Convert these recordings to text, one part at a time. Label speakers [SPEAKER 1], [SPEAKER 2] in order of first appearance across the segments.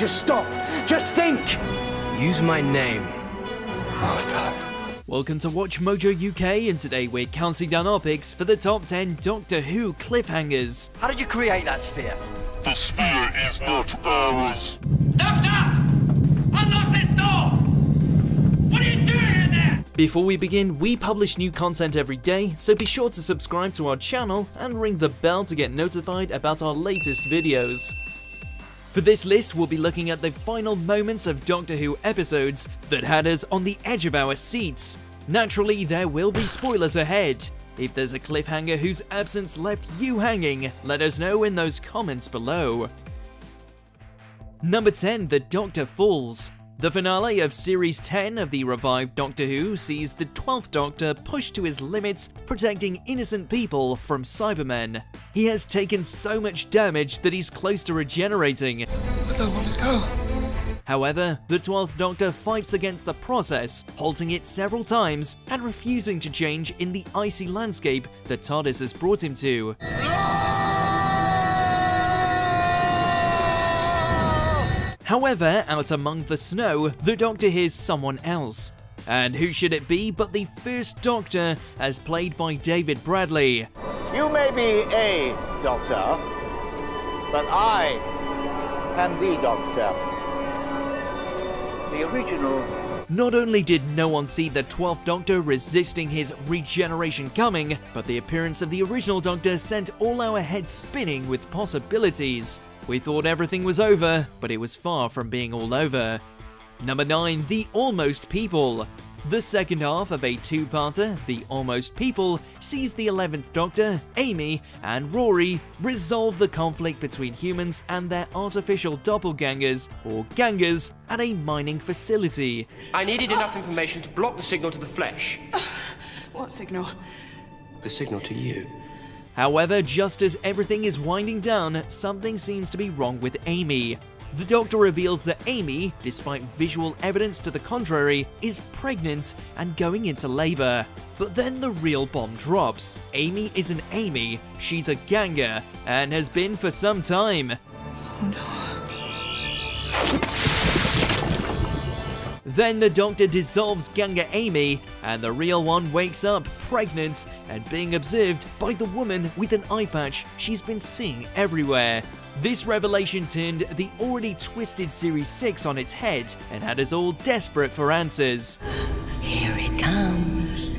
[SPEAKER 1] to stop. Just think.
[SPEAKER 2] Use my name.
[SPEAKER 1] Master.
[SPEAKER 2] Welcome to WatchMojo UK, and today we're counting down our picks for the top 10 Doctor Who cliffhangers.
[SPEAKER 1] How did you create that sphere?
[SPEAKER 3] The sphere is not ours.
[SPEAKER 4] Doctor! Unlock this door! What are you doing in there?
[SPEAKER 2] Before we begin, we publish new content every day, so be sure to subscribe to our channel and ring the bell to get notified about our latest videos. For this list, we'll be looking at the final moments of Doctor Who episodes that had us on the edge of our seats. Naturally, there will be spoilers ahead. If there's a cliffhanger whose absence left you hanging, let us know in those comments below. Number 10, The Doctor Falls. The finale of Series 10 of the revived Doctor Who sees the 12th Doctor pushed to his limits, protecting innocent people from Cybermen. He has taken so much damage that he's close to regenerating.
[SPEAKER 1] I don't want to go.
[SPEAKER 2] However, the 12th Doctor fights against the process, halting it several times and refusing to change in the icy landscape the TARDIS has brought him to. However, out among the snow, the Doctor hears someone else. And who should it be but the first Doctor, as played by David Bradley.
[SPEAKER 5] You may be a doctor, but I am the Doctor. The original.
[SPEAKER 2] Not only did no one see the 12th Doctor resisting his regeneration coming, but the appearance of the original Doctor sent all our heads spinning with possibilities. We thought everything was over, but it was far from being all over. Number 9, The Almost People. The second half of a two-parter, The Almost People, sees the 11th Doctor, Amy, and Rory resolve the conflict between humans and their artificial doppelgangers, or gangers, at a mining facility.
[SPEAKER 6] I needed enough information to block the signal to the flesh.
[SPEAKER 7] What signal?
[SPEAKER 6] The signal to you.
[SPEAKER 2] However, just as everything is winding down, something seems to be wrong with Amy. The Doctor reveals that Amy, despite visual evidence to the contrary, is pregnant and going into labor. But then the real bomb drops. Amy isn't Amy, she's a ganger, and has been for some time.
[SPEAKER 7] Oh no.
[SPEAKER 2] Then the Doctor dissolves Ganger Amy, and the real one wakes up pregnant and being observed by the woman with an eye patch she's been seeing everywhere. This revelation turned the already twisted Series 6 on its head and had us all desperate for answers.
[SPEAKER 7] Here it comes.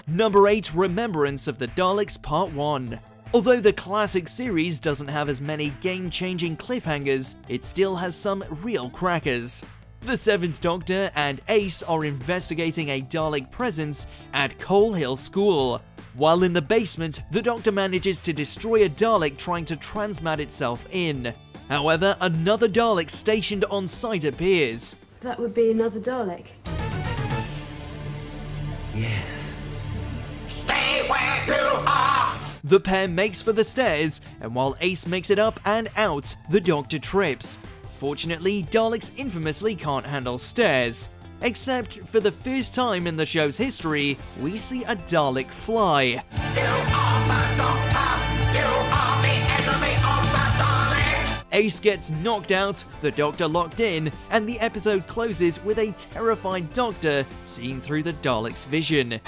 [SPEAKER 2] Number 8, Remembrance of the Daleks Part 1. Although the classic series doesn't have as many game-changing cliffhangers, it still has some real crackers. The 7th Doctor and Ace are investigating a Dalek presence at Coal Hill School. While in the basement, the Doctor manages to destroy a Dalek trying to transmat itself in. However, another Dalek stationed on site appears.
[SPEAKER 8] That would be another Dalek.
[SPEAKER 2] Yes.
[SPEAKER 4] Stay where you are!
[SPEAKER 2] The pair makes for the stairs, and while Ace makes it up and out, the Doctor trips. Fortunately, Daleks infamously can't handle stairs. Except for the first time in the show's history, we see a Dalek fly.
[SPEAKER 4] You are the Doctor! You are the enemy of the Daleks!
[SPEAKER 2] Ace gets knocked out, the Doctor locked in, and the episode closes with a terrified Doctor seeing through the Dalek's vision.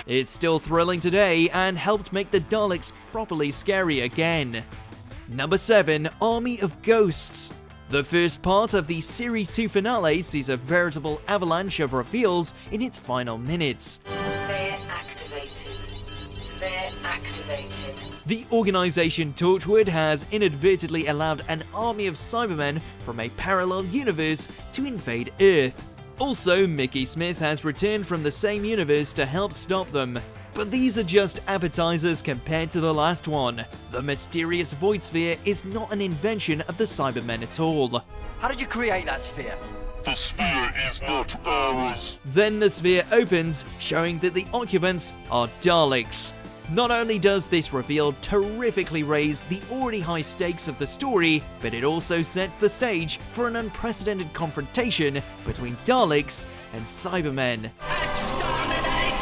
[SPEAKER 2] It's still thrilling today and helped make the Daleks properly scary again. Number 7, Army of Ghosts. The first part of the Series 2 finale sees a veritable avalanche of reveals in its final minutes.
[SPEAKER 7] Sphere activated. Sphere activated.
[SPEAKER 2] The organisation Torchwood has inadvertently allowed an army of Cybermen from a parallel universe to invade Earth. Also, Mickey Smith has returned from the same universe to help stop them. But these are just appetizers compared to the last one. The mysterious Void Sphere is not an invention of the Cybermen at all.
[SPEAKER 1] How did you create that sphere?
[SPEAKER 3] The sphere is not ours.
[SPEAKER 2] Then the sphere opens, showing that the occupants are Daleks. Not only does this reveal terrifically raise the already high stakes of the story, but it also sets the stage for an unprecedented confrontation between Daleks and Cybermen.
[SPEAKER 4] Exterminate!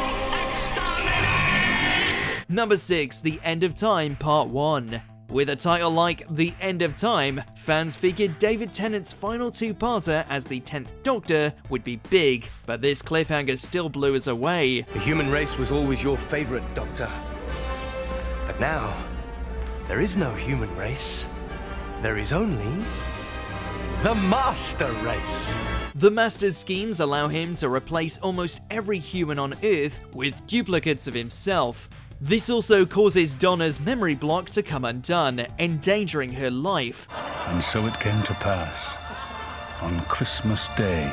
[SPEAKER 2] Number 6, The End of Time Part 1. With a title like The End of Time, fans figured David Tennant's final two-parter as the 10th Doctor would be big, but this cliffhanger still blew us away.
[SPEAKER 6] The human race was always your favorite, Doctor. But now, there is no human race. There is only the Master Race.
[SPEAKER 2] The Master's schemes allow him to replace almost every human on Earth with duplicates of himself. This also causes Donna's memory block to come undone, endangering her life.
[SPEAKER 9] And so it came to pass, on Christmas Day,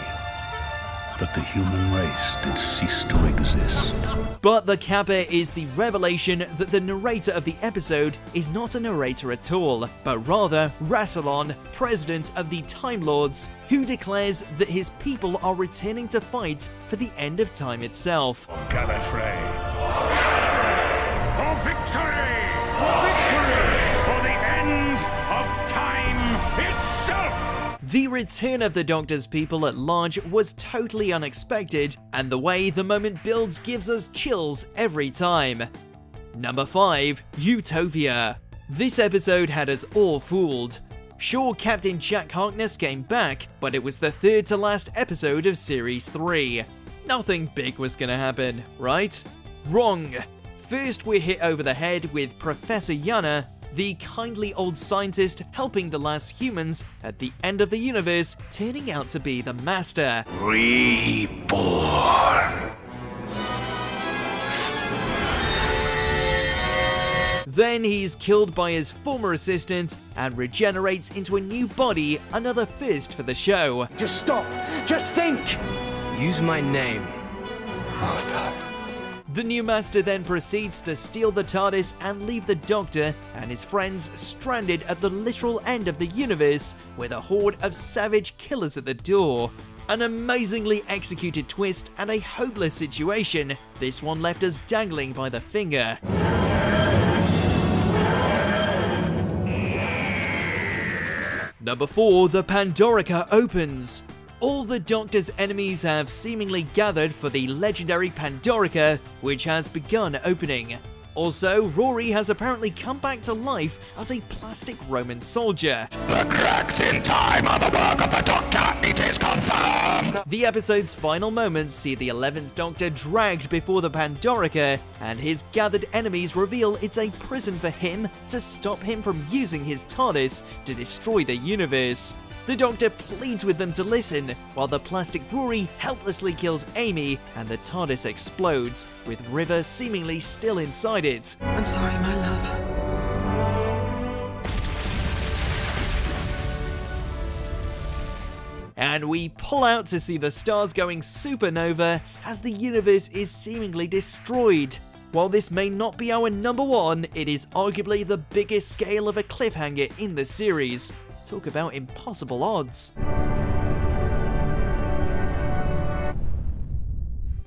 [SPEAKER 9] that the human race did cease to exist.
[SPEAKER 2] But the capper is the revelation that the narrator of the episode is not a narrator at all, but rather Rassilon, president of the Time Lords, who declares that his people are returning to fight for the end of time itself.
[SPEAKER 9] Gallifrey.
[SPEAKER 3] For victory! For victory! For the end of time itself!
[SPEAKER 2] The return of the Doctor's people at large was totally unexpected, and the way the moment builds gives us chills every time. Number 5, Utopia. This episode had us all fooled. Sure, Captain Jack Harkness came back, but it was the third to last episode of Series 3. Nothing big was gonna happen, right? Wrong! First, we're hit over the head with Professor Yana, the kindly old scientist helping the last humans at the end of the universe, turning out to be the Master.
[SPEAKER 3] Reborn.
[SPEAKER 2] Then he's killed by his former assistant and regenerates into a new body, another first for the show.
[SPEAKER 1] Just stop. Just think.
[SPEAKER 6] Use my name.
[SPEAKER 1] Master.
[SPEAKER 2] The new Master then proceeds to steal the TARDIS and leave the Doctor and his friends stranded at the literal end of the universe with a horde of savage killers at the door. An amazingly executed twist and a hopeless situation. This one left us dangling by the finger. Number 4, the Pandorica Opens. All the Doctor's enemies have seemingly gathered for the legendary Pandorica, which has begun opening. Also, Rory has apparently come back to life as a plastic Roman soldier.
[SPEAKER 3] The cracks in time are the work of the Doctor, it is confirmed!
[SPEAKER 2] The episode's final moments see the 11th Doctor dragged before the Pandorica, and his gathered enemies reveal it's a prison for him to stop him from using his TARDIS to destroy the universe. The Doctor pleads with them to listen, while the plastic Rory helplessly kills Amy and the TARDIS explodes, with River seemingly still inside it.
[SPEAKER 10] I'm sorry, my love.
[SPEAKER 2] And we pull out to see the stars going supernova as the universe is seemingly destroyed. While this may not be our number 1, it is arguably the biggest scale of a cliffhanger in the series. Talk about impossible odds.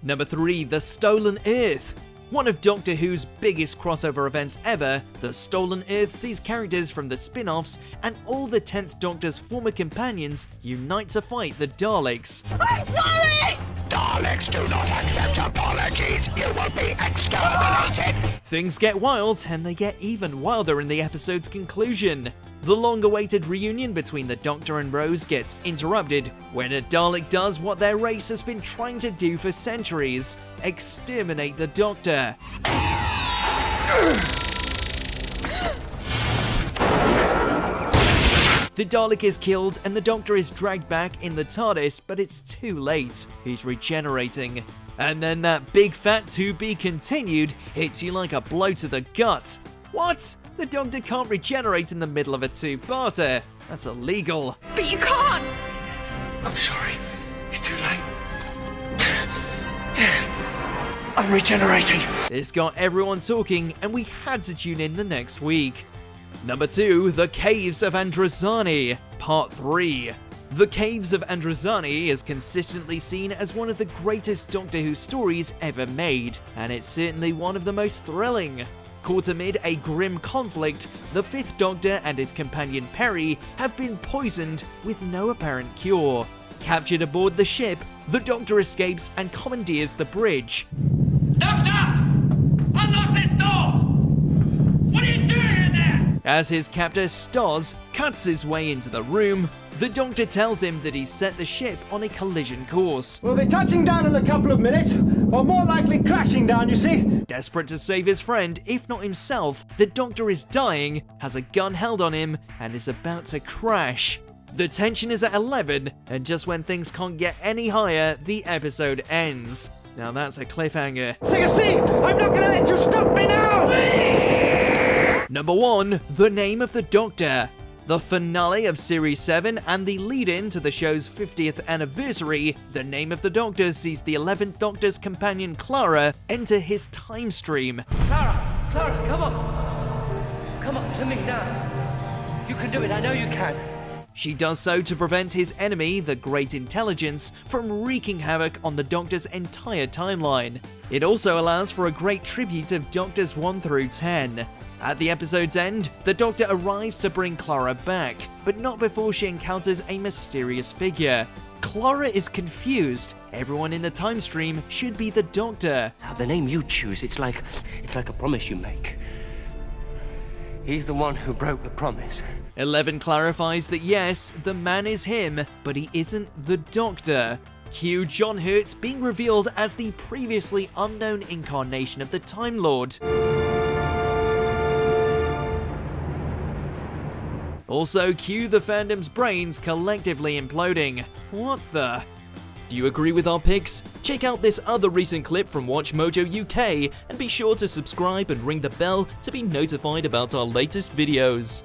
[SPEAKER 2] Number 3, The Stolen Earth. One of Doctor Who's biggest crossover events ever, The Stolen Earth sees characters from the spin-offs and all the 10th Doctor's former companions unite to fight the Daleks.
[SPEAKER 4] I'm sorry!
[SPEAKER 3] Daleks do not accept apologies. You will be exterminated.
[SPEAKER 2] Things get wild, and they get even wilder in the episode's conclusion. The long-awaited reunion between the Doctor and Rose gets interrupted when a Dalek does what their race has been trying to do for centuries: exterminate the Doctor. The Dalek is killed and the Doctor is dragged back in the TARDIS, but it's too late. He's regenerating. And then that big fat to be continued hits you like a blow to the gut. What? The Doctor can't regenerate in the middle of a two-parter. That's illegal.
[SPEAKER 10] But you can't!
[SPEAKER 1] I'm sorry. It's too late. I'm regenerating.
[SPEAKER 2] This got everyone talking, and we had to tune in the next week. Number 2, The Caves of Androzani, Part 3. The Caves of Androzani is consistently seen as one of the greatest Doctor Who stories ever made, and it's certainly one of the most thrilling. Caught amid a grim conflict, the 5th Doctor and his companion Perry have been poisoned with no apparent cure. Captured aboard the ship, the Doctor escapes and commandeers the bridge.
[SPEAKER 4] Doctor! Unlock this door!
[SPEAKER 2] As his captor Stoz cuts his way into the room, the Doctor tells him that he's set the ship on a collision course.
[SPEAKER 11] We'll be touching down in a couple of minutes, or more likely crashing down, you see.
[SPEAKER 2] Desperate to save his friend, if not himself, the Doctor is dying, has a gun held on him, and is about to crash. The tension is at 11, and just when things can't get any higher, the episode ends. Now that's a cliffhanger.
[SPEAKER 11] See, I'm not gonna let you stop me now!
[SPEAKER 2] Number 1, The Name of the Doctor. The finale of Series 7 and the lead-in to the show's 50th anniversary, The Name of the Doctor sees the 11th Doctor's companion Clara enter his time stream.
[SPEAKER 6] Clara, come on. Come on, to me now. You can do it, I know you can.
[SPEAKER 2] She does so to prevent his enemy, the Great Intelligence, from wreaking havoc on the Doctor's entire timeline. It also allows for a great tribute of Doctors 1 through 10. At the episode's end, the Doctor arrives to bring Clara back, but not before she encounters a mysterious figure. Clara is confused. Everyone in the time stream should be the Doctor.
[SPEAKER 6] Now, the name you choose, it's like a promise you make. He's the one who broke the promise.
[SPEAKER 2] 11 clarifies that yes, the man is him, but he isn't the Doctor. Cue John Hurt being revealed as the previously unknown incarnation of the Time Lord. Also, cue the fandom's brains collectively imploding. What the? Do you agree with our picks? Check out this other recent clip from WatchMojo UK and be sure to subscribe and ring the bell to be notified about our latest videos.